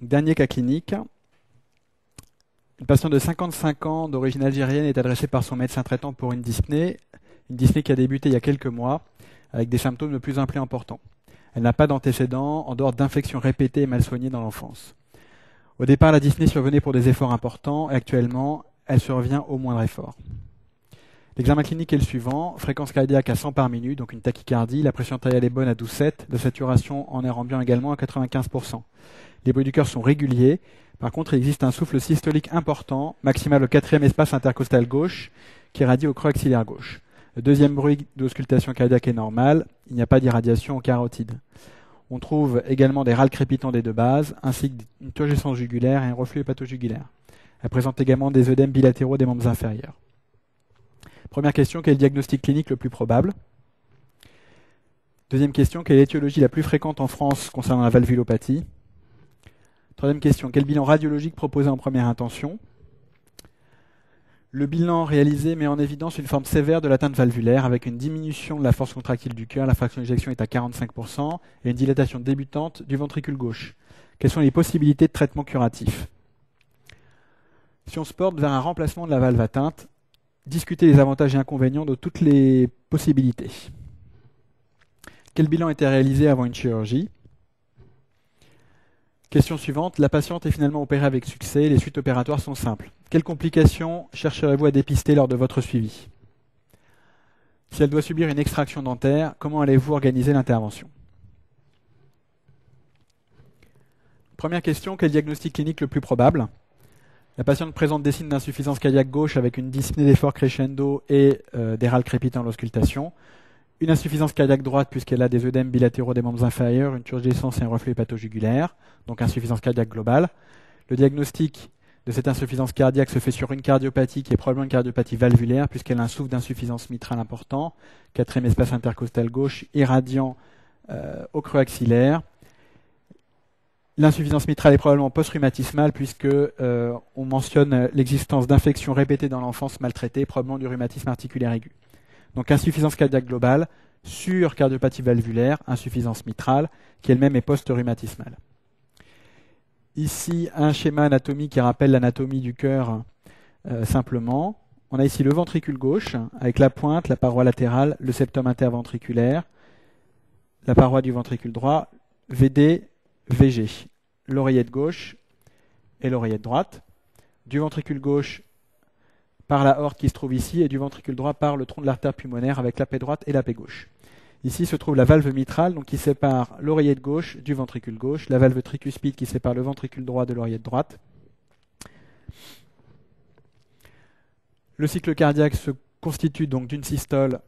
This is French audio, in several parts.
Dernier cas clinique. Une patiente de 55 ans d'origine algérienne est adressée par son médecin traitant pour une dyspnée qui a débuté il y a quelques mois avec des symptômes de plus en plus importants. Elle n'a pas d'antécédents en dehors d'infections répétées et mal soignées dans l'enfance. Au départ, la dyspnée survenait pour des efforts importants et actuellement, elle survient au moindre effort. L'examen clinique est le suivant, fréquence cardiaque à 100 par minute, donc une tachycardie, la pression artérielle est bonne à 12,7, la saturation en air ambiant également à 95%. Les bruits du cœur sont réguliers, par contre il existe un souffle systolique important, maximal au 4e espace intercostal gauche, qui irradie au creux axillaire gauche. Le deuxième bruit d'auscultation cardiaque est normal, il n'y a pas d'irradiation aux carotides. On trouve également des râles crépitants des deux bases, ainsi qu'une turgescence jugulaire et un reflux hépatojugulaire. Elle présente également des œdèmes bilatéraux des membres inférieurs. Première question, quel est le diagnostic clinique le plus probable? Deuxième question, quelle est l'étiologie la plus fréquente en France concernant la valvulopathie? Troisième question, quel bilan radiologique proposé en première intention? Le bilan réalisé met en évidence une forme sévère de l'atteinte valvulaire avec une diminution de la force contractile du cœur, la fraction d'éjection est à 45%, et une dilatation débutante du ventricule gauche. Quelles sont les possibilités de traitement curatif? Si on se porte vers un remplacement de la valve atteinte, discuter les avantages et inconvénients de toutes les possibilités. Quel bilan était réalisé avant une chirurgie? Question suivante, la patiente est finalement opérée avec succès, les suites opératoires sont simples. Quelles complications chercherez-vous à dépister lors de votre suivi? Si elle doit subir une extraction dentaire, comment allez-vous organiser l'intervention? Première question, quel diagnostic clinique le plus probable? La patiente présente des signes d'insuffisance cardiaque gauche avec une dyspnée d'effort crescendo et des râles crépitants à l'auscultation. Une insuffisance cardiaque droite puisqu'elle a des œdèmes bilatéraux des membres inférieurs, une turgescence et un reflux hépatojugulaire, donc insuffisance cardiaque globale. Le diagnostic de cette insuffisance cardiaque se fait sur une cardiopathie qui est probablement une cardiopathie valvulaire puisqu'elle a un souffle d'insuffisance mitrale important, 4e espace intercostal gauche, irradiant au creux axillaire. L'insuffisance mitrale est probablement post-rhumatismale puisque on mentionne l'existence d'infections répétées dans l'enfance maltraitée, probablement du rhumatisme articulaire aigu. Donc insuffisance cardiaque globale, sur cardiopathie valvulaire, insuffisance mitrale, qui elle-même est post-rhumatismale. Ici, un schéma anatomique qui rappelle l'anatomie du cœur simplement. On a ici le ventricule gauche, avec la pointe, la paroi latérale, le septum interventriculaire, la paroi du ventricule droit, VD, VG, l'oreillette gauche et l'oreillette droite, du ventricule gauche par la aorte qui se trouve ici et du ventricule droit par le tronc de l'artère pulmonaire avec la paix droite et la paix gauche. Ici se trouve la valve mitrale donc qui sépare l'oreillette gauche du ventricule gauche, la valve tricuspide qui sépare le ventricule droit de l'oreillette droite. Le cycle cardiaque se constitue donc d'une systole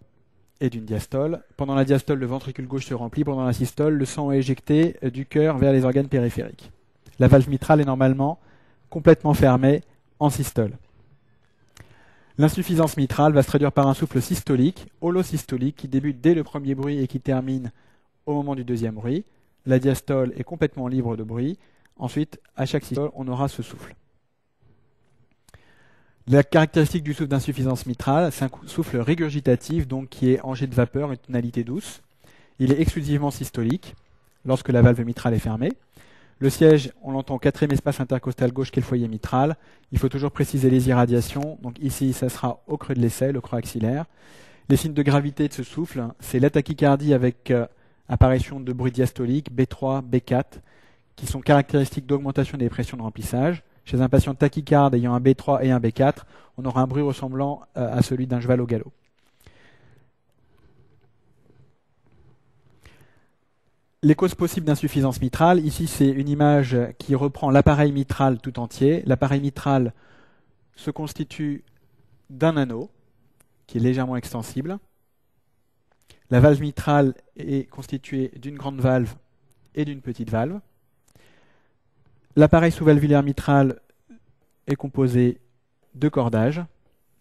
et d'une diastole. Pendant la diastole, le ventricule gauche se remplit. Pendant la systole, le sang est éjecté du cœur vers les organes périphériques. La valve mitrale est normalement complètement fermée en systole. L'insuffisance mitrale va se traduire par un souffle systolique, holosystolique, qui débute dès le premier bruit et qui termine au moment du deuxième bruit. La diastole est complètement libre de bruit. Ensuite, à chaque systole, on aura ce souffle. La caractéristique du souffle d'insuffisance mitrale, c'est un souffle régurgitatif, donc qui est en jet de vapeur, une tonalité douce. Il est exclusivement systolique, lorsque la valve mitrale est fermée. Le siège, on l'entend au 4e espace intercostal gauche qui est le foyer mitral. Il faut toujours préciser les irradiations. Donc ici, ça sera au creux de l'aisselle, au creux axillaire. Les signes de gravité de ce souffle, c'est la tachycardie avec apparition de bruit diastolique, B3, B4, qui sont caractéristiques d'augmentation des pressions de remplissage. Chez un patient tachycarde ayant un B3 et un B4, on aura un bruit ressemblant à celui d'un cheval au galop. Les causes possibles d'insuffisance mitrale, ici c'est une image qui reprend l'appareil mitral tout entier. L'appareil mitral se constitue d'un anneau qui est légèrement extensible. La valve mitrale est constituée d'une grande valve et d'une petite valve. L'appareil sous-valvulaire mitral est composé de cordages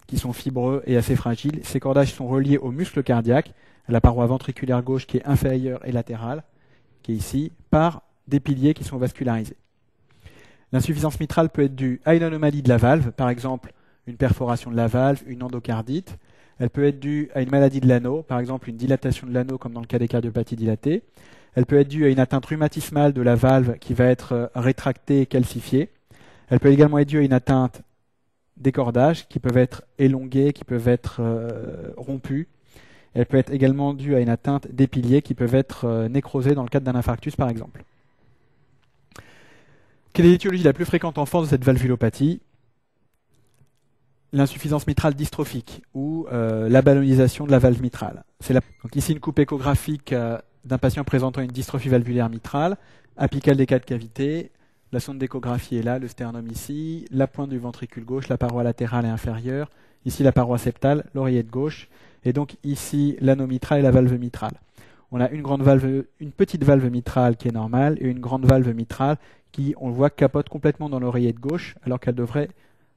qui sont fibreux et assez fragiles. Ces cordages sont reliés au muscle cardiaque, à la paroi ventriculaire gauche qui est inférieure et latérale, qui est ici, par des piliers qui sont vascularisés. L'insuffisance mitrale peut être due à une anomalie de la valve, par exemple une perforation de la valve, une endocardite. Elle peut être due à une maladie de l'anneau, par exemple une dilatation de l'anneau comme dans le cas des cardiopathies dilatées. Elle peut être due à une atteinte rhumatismale de la valve qui va être rétractée et calcifiée. Elle peut également être due à une atteinte des cordages qui peuvent être élongés, qui peuvent être rompus. Elle peut être également due à une atteinte des piliers qui peuvent être nécrosés dans le cadre d'un infarctus par exemple. Quelle est l'étiologie la plus fréquente en France de cette valvulopathie? L'insuffisance mitrale dystrophique ou la ballonisation de la valve mitrale. Donc ici une coupe échographique d'un patient présentant une dystrophie valvulaire mitrale, apicale des 4 cavités. La sonde d'échographie est là, le sternum ici, la pointe du ventricule gauche, la paroi latérale et inférieure, ici la paroi septale, l'oreillette gauche, et donc ici l'anneau mitral et la valve mitrale. On a une petite valve mitrale qui est normale et une grande valve mitrale qui, on le voit, capote complètement dans l'oreillette gauche alors qu'elle devrait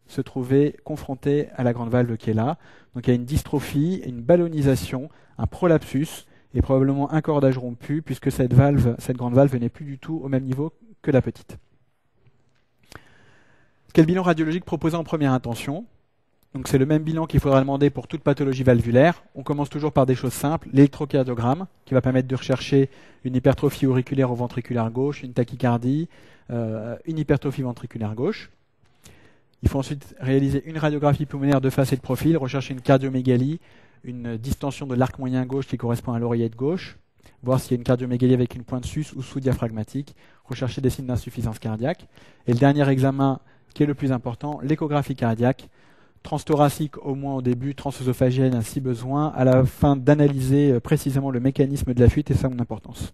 se trouver confrontée à la grande valve qui est là. Donc il y a une dystrophie, une ballonisation, un prolapsus et probablement un cordage rompu puisque cette grande valve n'est plus du tout au même niveau que la petite. Quel bilan radiologique proposé en première intention? Donc c'est le même bilan qu'il faudra demander pour toute pathologie valvulaire. On commence toujours par des choses simples, l'électrocardiogramme qui va permettre de rechercher une hypertrophie auriculaire ou ventriculaire gauche, une tachycardie, une hypertrophie ventriculaire gauche. Il faut ensuite réaliser une radiographie pulmonaire de face et de profil, rechercher une cardiomégalie, une distension de l'arc moyen gauche qui correspond à l'oreillette gauche, voir s'il y a une cardiomégalie avec une pointe sus ou sous-diaphragmatique, rechercher des signes d'insuffisance cardiaque. Et le dernier examen qui est le plus important, l'échographie cardiaque, transthoracique au moins au début, transœsophagienne si besoin, à la fin d'analyser précisément le mécanisme de la fuite et son importance.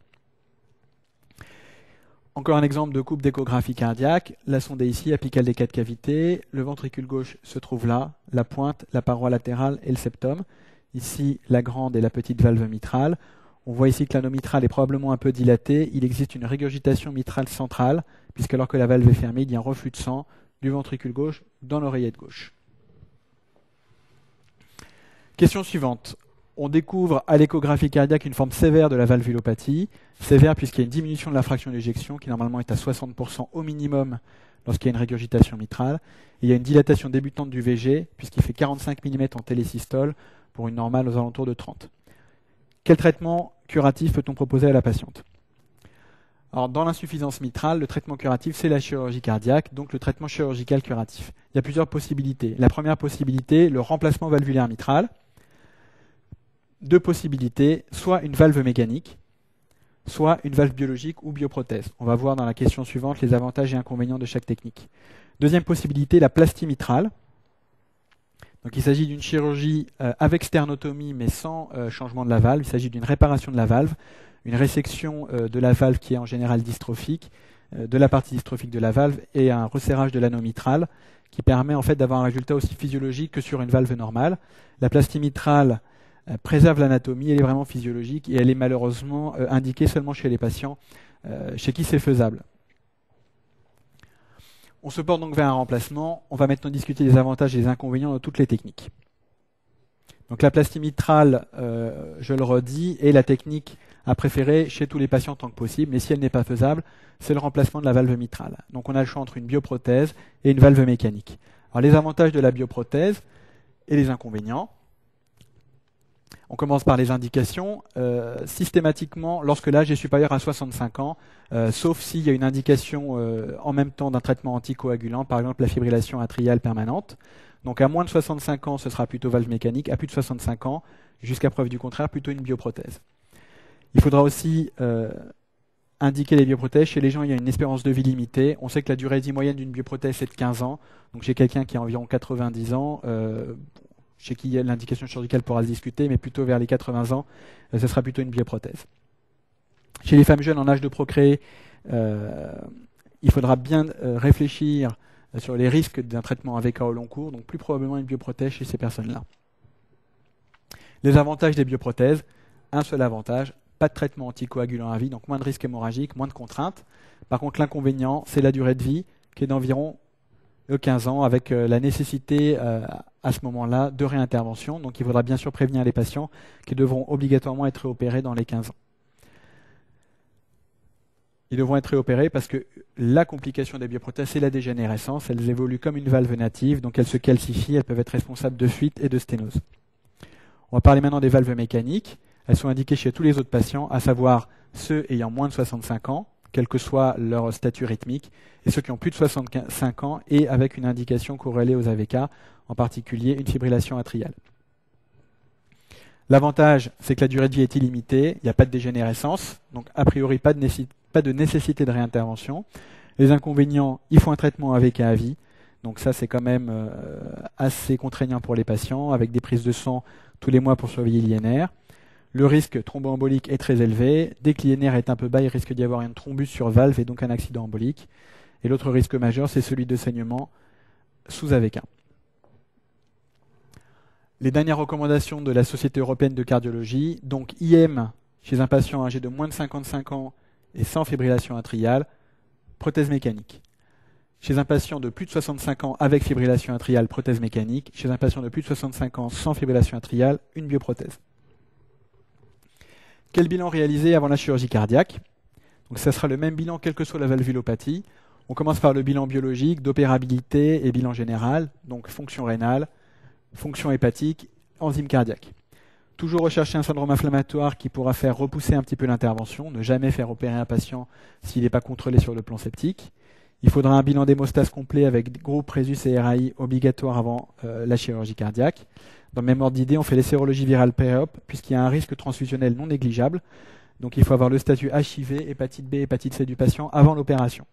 Encore un exemple de coupe d'échographie cardiaque. La sonde est ici, apicale des 4 cavités. Le ventricule gauche se trouve là, la pointe, la paroi latérale et le septum. Ici, la grande et la petite valve mitrale. On voit ici que l'anneau mitral est probablement un peu dilaté. Il existe une régurgitation mitrale centrale, puisque alors que la valve est fermée, il y a un reflux de sang du ventricule gauche dans l'oreillette gauche. Question suivante. On découvre à l'échographie cardiaque une forme sévère de la valvulopathie. Sévère puisqu'il y a une diminution de la fraction d'éjection qui normalement est à 60% au minimum lorsqu'il y a une régurgitation mitrale. Et il y a une dilatation débutante du VG puisqu'il fait 45 mm en télésystole pour une normale aux alentours de 30. Quel traitement curatif peut-on proposer à la patiente? Alors, dans l'insuffisance mitrale, le traitement curatif, c'est la chirurgie cardiaque, donc le traitement chirurgical curatif. Il y a plusieurs possibilités. La première possibilité, le remplacement valvulaire mitral. 2 possibilités, soit une valve mécanique, soit une valve biologique ou bioprothèse. On va voir dans la question suivante les avantages et inconvénients de chaque technique. Deuxième possibilité, la plastie mitrale. Donc il s'agit d'une chirurgie avec sternotomie mais sans changement de la valve. Il s'agit d'une réparation de la valve, une résection de la valve qui est en général dystrophique, de la partie dystrophique de la valve et un resserrage de l'anneau mitral qui permet en fait d'avoir un résultat aussi physiologique que sur une valve normale. La plastie mitrale préserve l'anatomie, elle est vraiment physiologique et elle est malheureusement indiquée seulement chez les patients chez qui c'est faisable. On se porte donc vers un remplacement. On va maintenant discuter des avantages et des inconvénients de toutes les techniques. Donc la plastie mitrale, je le redis, est la technique à préférer chez tous les patients tant que possible, mais si elle n'est pas faisable, c'est le remplacement de la valve mitrale. Donc on a le choix entre une bioprothèse et une valve mécanique. Alors les avantages de la bioprothèse et les inconvénients. On commence par les indications. Systématiquement, lorsque l'âge est supérieur à 65 ans, sauf s'il y a une indication en même temps d'un traitement anticoagulant, par exemple la fibrillation atriale permanente. Donc à moins de 65 ans, ce sera plutôt valve mécanique. À plus de 65 ans, jusqu'à preuve du contraire, plutôt une bioprothèse. Il faudra aussi indiquer les bioprothèses. Chez les gens, il y a une espérance de vie limitée. On sait que la durée de vie moyenne d'une bioprothèse est de 15 ans. Donc chez quelqu'un qui a environ 90 ans, chez qui l'indication chirurgicale pourra se discuter, mais plutôt vers les 80 ans, ce sera plutôt une bioprothèse. Chez les femmes jeunes en âge de procréer, il faudra bien réfléchir sur les risques d'un traitement AVK au long cours, donc plus probablement une bioprothèse chez ces personnes-là. Les avantages des bioprothèses, un seul avantage, pas de traitement anticoagulant à vie, donc moins de risques hémorragiques, moins de contraintes. Par contre, l'inconvénient, c'est la durée de vie, qui est d'environ 15 ans, avec la nécessité à ce moment-là de réintervention. Donc il faudra bien sûr prévenir les patients qui devront obligatoirement être réopérés dans les 15 ans. Ils devront être réopérés parce que la complication des bioprothèses, c'est la dégénérescence. Elles évoluent comme une valve native, donc elles se calcifient, elles peuvent être responsables de fuite et de sténose. On va parler maintenant des valves mécaniques. Elles sont indiquées chez tous les autres patients, à savoir ceux ayant moins de 65 ans, quel que soit leur statut rythmique, et ceux qui ont plus de 65 ans et avec une indication corrélée aux AVK, en particulier une fibrillation atriale. L'avantage, c'est que la durée de vie est illimitée, il n'y a pas de dégénérescence, donc a priori pas de nécessité de réintervention. Les inconvénients, il faut un traitement AVK à vie, donc ça c'est quand même assez contraignant pour les patients, avec des prises de sang tous les mois pour surveiller l'INR. Le risque thromboembolique est très élevé. Dès que l'INR est un peu bas, il risque d'y avoir une thrombus sur valve et donc un accident embolique. Et l'autre risque majeur, c'est celui de saignement sous AVK. Les dernières recommandations de la Société européenne de cardiologie, donc IM chez un patient âgé de moins de 55 ans et sans fibrillation atriale, prothèse mécanique. Chez un patient de plus de 65 ans avec fibrillation atriale, prothèse mécanique. Chez un patient de plus de 65 ans sans fibrillation atriale, une bioprothèse. Quel bilan réaliser avant la chirurgie cardiaque? Donc ça sera le même bilan quelle que soit la valvulopathie. On commence par le bilan biologique, d'opérabilité et bilan général, donc fonction rénale, fonction hépatique, enzyme cardiaque. Toujours rechercher un syndrome inflammatoire qui pourra faire repousser un petit peu l'intervention, ne jamais faire opérer un patient s'il n'est pas contrôlé sur le plan septique. Il faudra un bilan d'hémostase complet avec groupe Rhésus et RAI obligatoire avant la chirurgie cardiaque. Dans le même ordre d'idée, on fait les sérologies virales pré-op, puisqu'il y a un risque transfusionnel non négligeable. Donc il faut avoir le statut HIV, hépatite B, hépatite C du patient avant l'opération.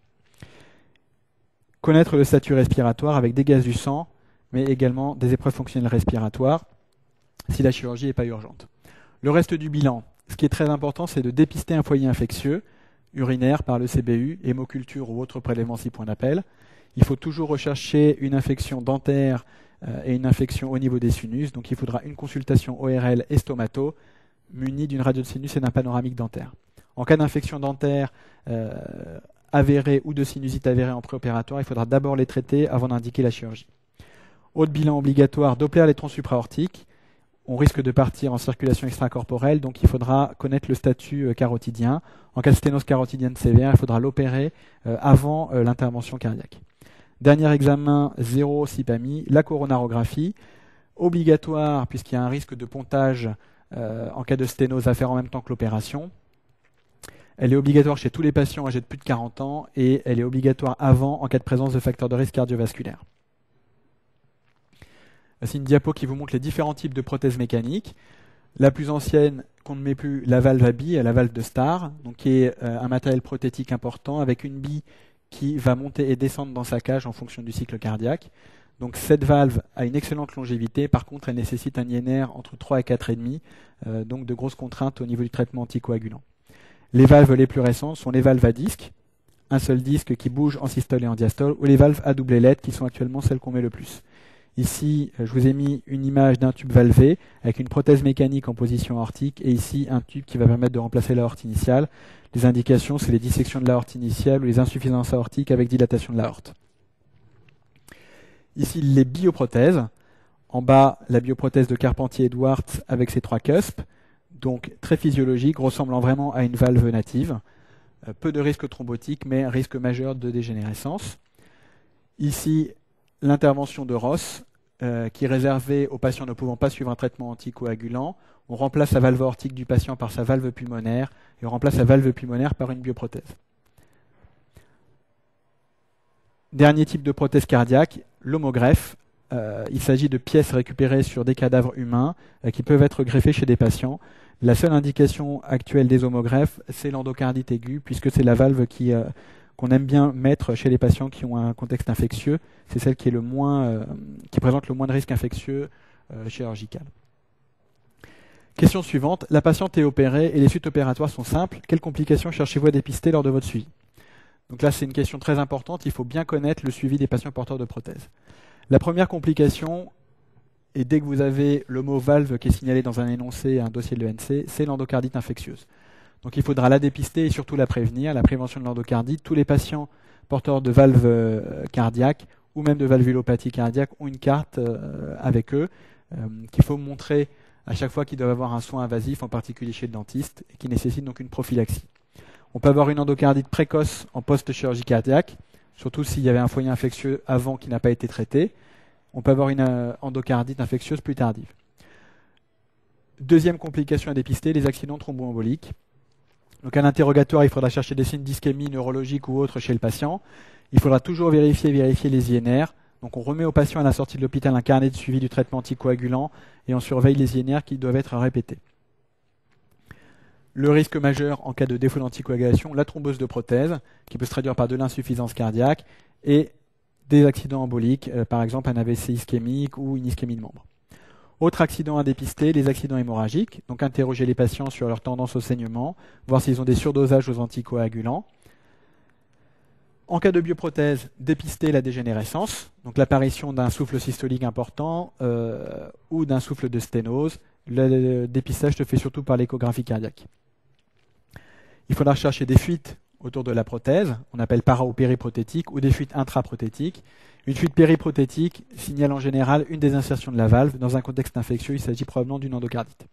Connaître le statut respiratoire avec des gaz du sang, mais également des épreuves fonctionnelles respiratoires, si la chirurgie n'est pas urgente. Le reste du bilan, ce qui est très important, c'est de dépister un foyer infectieux, urinaire par le CBU, hémoculture ou autre prélèvement 6 points d'appel. Il faut toujours rechercher une infection dentaire et une infection au niveau des sinus. Donc il faudra une consultation ORL et stomato munie d'une radio de sinus et d'un panoramique dentaire. En cas d'infection dentaire avérée ou de sinusite avérée en préopératoire, il faudra d'abord les traiter avant d'indiquer la chirurgie. Autre bilan obligatoire, Doppler les troncs supraortiques. On risque de partir en circulation extracorporelle, donc il faudra connaître le statut carotidien. En cas de sténose carotidienne sévère, il faudra l'opérer avant l'intervention cardiaque. Dernier examen, 0 SIPAMI, la coronarographie, obligatoire puisqu'il y a un risque de pontage en cas de sténose à faire en même temps que l'opération. Elle est obligatoire chez tous les patients âgés de plus de 40 ans et elle est obligatoire avant en cas de présence de facteurs de risque cardiovasculaire. C'est une diapo qui vous montre les différents types de prothèses mécaniques. La plus ancienne, qu'on ne met plus, la valve à bille, la valve de Starr, donc qui est un matériel prothétique important avec une bille qui va monter et descendre dans sa cage en fonction du cycle cardiaque. Donc cette valve a une excellente longévité, par contre elle nécessite un INR entre 3 et 4,5, donc de grosses contraintes au niveau du traitement anticoagulant. Les valves les plus récentes sont les valves à disque, un seul disque qui bouge en systole et en diastole, ou les valves à double ailette qui sont actuellement celles qu'on met le plus. Ici, je vous ai mis une image d'un tube valvé avec une prothèse mécanique en position aortique et ici un tube qui va permettre de remplacer l'aorte initiale. Les indications, c'est les dissections de l'aorte initiale ou les insuffisances aortiques avec dilatation de l'aorte. Ici, les bioprothèses. En bas, la bioprothèse de Carpentier-Edwards avec ses 3 cusps, donc très physiologique, ressemblant vraiment à une valve native. Peu de risque thrombotique, mais risque majeur de dégénérescence. Ici, l'intervention de Ross, qui est réservée aux patients ne pouvant pas suivre un traitement anticoagulant. On remplace la valve aortique du patient par sa valve pulmonaire et on remplace la valve pulmonaire par une bioprothèse. Dernier type de prothèse cardiaque, l'homogreffe. Il s'agit de pièces récupérées sur des cadavres humains qui peuvent être greffées chez des patients. La seule indication actuelle des homogreffes, c'est l'endocardite aiguë, puisque c'est la valve qu'on aime bien mettre chez les patients qui ont un contexte infectieux. C'est celle qui présente le moins de risque infectieux chirurgical. Question suivante. La patiente est opérée et les suites opératoires sont simples. Quelles complications cherchez-vous à dépister lors de votre suivi? Donc là, c'est une question très importante. Il faut bien connaître le suivi des patients porteurs de prothèses. La première complication, et dès que vous avez le mot valve qui est signalé dans un énoncé et un dossier de l'ENC, c'est l'endocardite infectieuse. Donc il faudra la dépister et surtout la prévenir, la prévention de l'endocardite. Tous les patients porteurs de valve cardiaque ou même de valvulopathie cardiaque ont une carte avec eux qu'il faut montrer à chaque fois qu'ils doivent avoir un soin invasif, en particulier chez le dentiste, et qui nécessite donc une prophylaxie. On peut avoir une endocardite précoce en post-chirurgie cardiaque, surtout s'il y avait un foyer infectieux avant qui n'a pas été traité. On peut avoir une endocardite infectieuse plus tardive. Deuxième complication à dépister, les accidents thromboemboliques. Donc à l'interrogatoire, il faudra chercher des signes d'ischémie neurologique ou autre chez le patient. Il faudra toujours vérifier les INR. Donc on remet au patient à la sortie de l'hôpital un carnet de suivi du traitement anticoagulant et on surveille les INR qui doivent être répétés. Le risque majeur en cas de défaut d'anticoagulation, la thrombose de prothèse, qui peut se traduire par de l'insuffisance cardiaque, et des accidents emboliques, par exemple un AVC ischémique ou une ischémie de membre. Autre accident à dépister, les accidents hémorragiques. Donc interroger les patients sur leur tendance au saignement, voir s'ils ont des surdosages aux anticoagulants. En cas de bioprothèse, dépister la dégénérescence, donc l'apparition d'un souffle systolique important ou d'un souffle de sténose. Le dépistage se fait surtout par l'échographie cardiaque. Il faudra chercher des fuites autour de la prothèse, on appelle para- ou périprothétique, ou des fuites intraprothétiques. Une fuite périprothétique signale en général une désinsertion de la valve. Dans un contexte infectieux, il s'agit probablement d'une endocardite.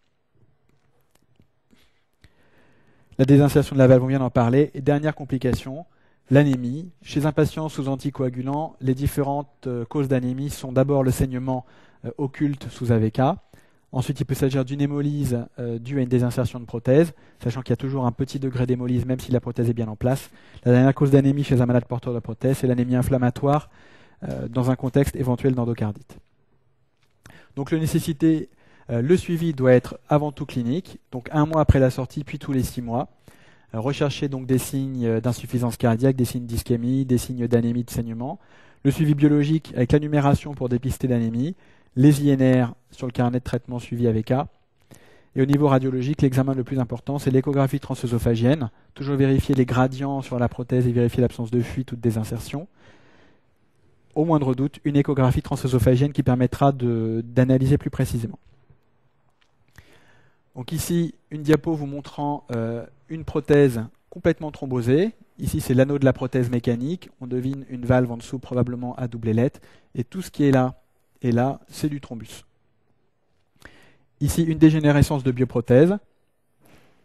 La désinsertion de la valve, on vient d'en parler. Et dernière complication, l'anémie. Chez un patient sous anticoagulant, les différentes causes d'anémie sont d'abord le saignement occulte sous AVK. Ensuite, il peut s'agir d'une hémolyse due à une désinsertion de prothèse, sachant qu'il y a toujours un petit degré d'hémolyse même si la prothèse est bien en place. La dernière cause d'anémie chez un malade porteur de prothèse, c'est l'anémie inflammatoire dans un contexte éventuel d'endocardite. Donc le suivi doit être avant tout clinique, donc 1 mois après la sortie, puis tous les 6 mois. Rechercher donc des signes d'insuffisance cardiaque, des signes d'ischémie, des signes d'anémie de saignement. Le suivi biologique avec la numération pour dépister l'anémie. Les INR sur le carnet de traitement suivi avec A. Et au niveau radiologique, l'examen le plus important, c'est l'échographie transœsophagienne. Toujours vérifier les gradients sur la prothèse et vérifier l'absence de fuite ou de désinsertion. Au moindre doute, une échographie transœsophagienne qui permettra d'analyser plus précisément. Donc ici, une diapo vous montrant une prothèse complètement thrombosée. Ici, c'est l'anneau de la prothèse mécanique. On devine une valve en dessous, probablement à double ailette. Et tout ce qui est là, et là, c'est du thrombus. Ici, une dégénérescence de bioprothèse.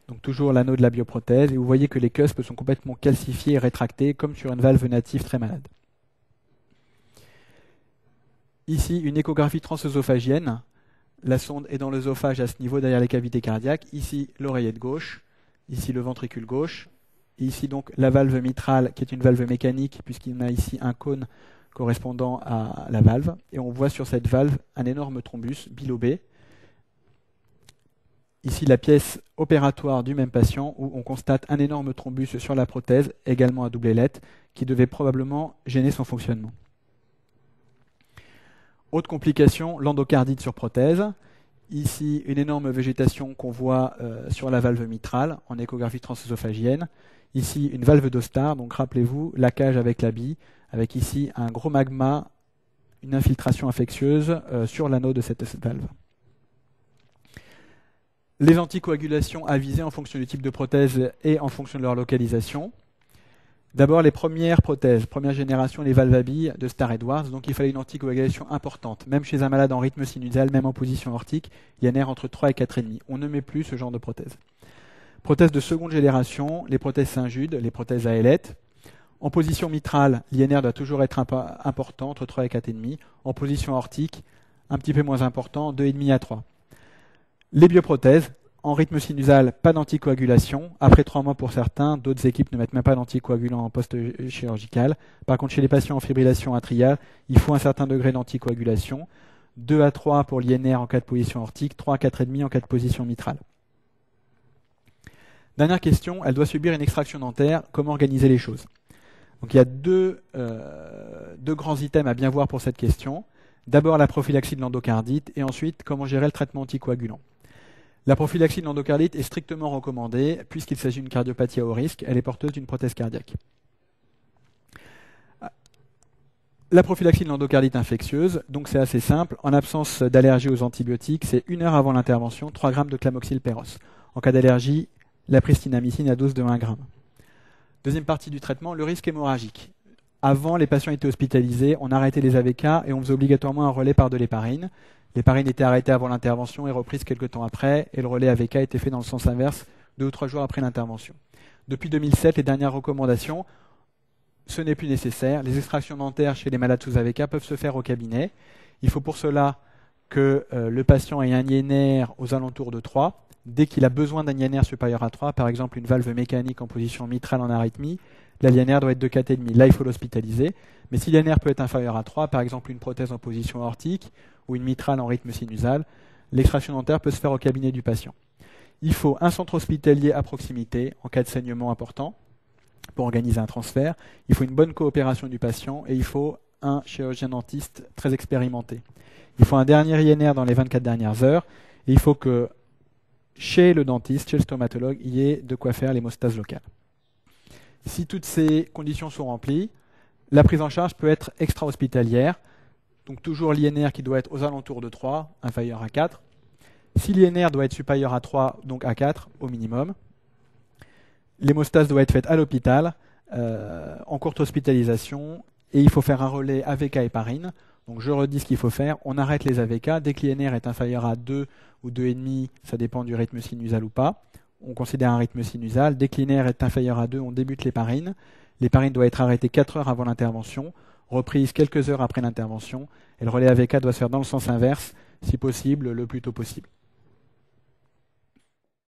Donc toujours l'anneau de la bioprothèse. Et vous voyez que les cuspes sont complètement calcifiés et rétractés, comme sur une valve native très malade. Ici, une échographie transœsophagienne. La sonde est dans l'œsophage à ce niveau, derrière les cavités cardiaques. Ici, l'oreillette gauche. Ici, le ventricule gauche. Et ici, donc, la valve mitrale, qui est une valve mécanique, puisqu'il y a ici un cône correspondant à la valve. Et on voit sur cette valve un énorme thrombus bilobé. Ici, la pièce opératoire du même patient, où on constate un énorme thrombus sur la prothèse, également à double ailette, qui devait probablement gêner son fonctionnement. Autre complication, l'endocardite sur prothèse. Ici, une énorme végétation qu'on voit sur la valve mitrale en échographie transœsophagienne. Ici, une valve d'Ostar, donc rappelez-vous, la cage avec la bille, avec ici un gros magma, une infiltration infectieuse sur l'anneau de cette valve. Les anticoagulations avisées en fonction du type de prothèse et en fonction de leur localisation. D'abord, les premières prothèses, première génération, les valves à billes de Starr-Edwards. Donc il fallait une anticoagulation importante, même chez un malade en rythme sinusal, même en position aortique, INR entre 3 et 4,5. On ne met plus ce genre de prothèse. Prothèses de seconde génération, les prothèses Saint-Jude, les prothèses à ailette. En position mitrale, l'INR doit toujours être important, entre 3 et 4,5. En position aortique, un petit peu moins important, 2,5 à 3. Les bioprothèses, en rythme sinusal, pas d'anticoagulation. Après 3 mois pour certains, d'autres équipes ne mettent même pas d'anticoagulant en post-chirurgical. Par contre, chez les patients en fibrillation atriale, il faut un certain degré d'anticoagulation. 2 à 3 pour l'INR en cas de position aortique, 3 à 4,5 en cas de position mitrale. Dernière question, elle doit subir une extraction dentaire. Comment organiser les choses? Donc il y a deux grands items à bien voir pour cette question. D'abord la prophylaxie de l'endocardite et ensuite comment gérer le traitement anticoagulant. La prophylaxie de l'endocardite est strictement recommandée puisqu'il s'agit d'une cardiopathie à haut risque, elle est porteuse d'une prothèse cardiaque. La prophylaxie de l'endocardite infectieuse, donc c'est assez simple. En absence d'allergie aux antibiotiques, c'est 1 heure avant l'intervention, 3 grammes de clamoxyl péros. En cas d'allergie, la pristinamycine à dose de 1 gramme. Deuxième partie du traitement, le risque hémorragique. Avant, les patients étaient hospitalisés, on arrêtait les AVK et on faisait obligatoirement un relais par de l'héparine. L'héparine était arrêtée avant l'intervention et reprise quelques temps après, et le relais AVK était fait dans le sens inverse 2 ou 3 jours après l'intervention. Depuis 2007, les dernières recommandations, ce n'est plus nécessaire. Les extractions dentaires chez les malades sous AVK peuvent se faire au cabinet. Il faut pour cela que le patient ait un INR aux alentours de 3. Dès qu'il a besoin d'un INR supérieur à 3, par exemple une valve mécanique en position mitrale en arythmie, là l'INR doit être de 4,5. Là, il faut l'hospitaliser. Mais si l'INR peut être inférieur à 3, par exemple une prothèse en position aortique ou une mitrale en rythme sinusal, l'extraction dentaire peut se faire au cabinet du patient. Il faut un centre hospitalier à proximité en cas de saignement important pour organiser un transfert. Il faut une bonne coopération du patient et il faut un chirurgien dentiste très expérimenté. Il faut un dernier INR dans les 24 dernières heures et il faut que chez le dentiste, chez le stomatologue, il y ait de quoi faire l'hémostase locale. Si toutes ces conditions sont remplies, la prise en charge peut être extra-hospitalière, donc toujours l'INR qui doit être aux alentours de 3, inférieur à 4. Si l'INR doit être supérieur à 3, donc à 4 au minimum, l'hémostase doit être faite à l'hôpital, en courte hospitalisation, et il faut faire un relais AVK héparine. Donc je redis ce qu'il faut faire, on arrête les AVK, dès que l'INR est inférieur à 2 ou 2,5, ça dépend du rythme sinusal ou pas, on considère un rythme sinusal. Dès que l'INR est inférieur à 2, on débute l'héparine. L'héparine doit être arrêtée 4 heures avant l'intervention, reprise quelques heures après l'intervention, et le relais AVK doit se faire dans le sens inverse, si possible, le plus tôt possible.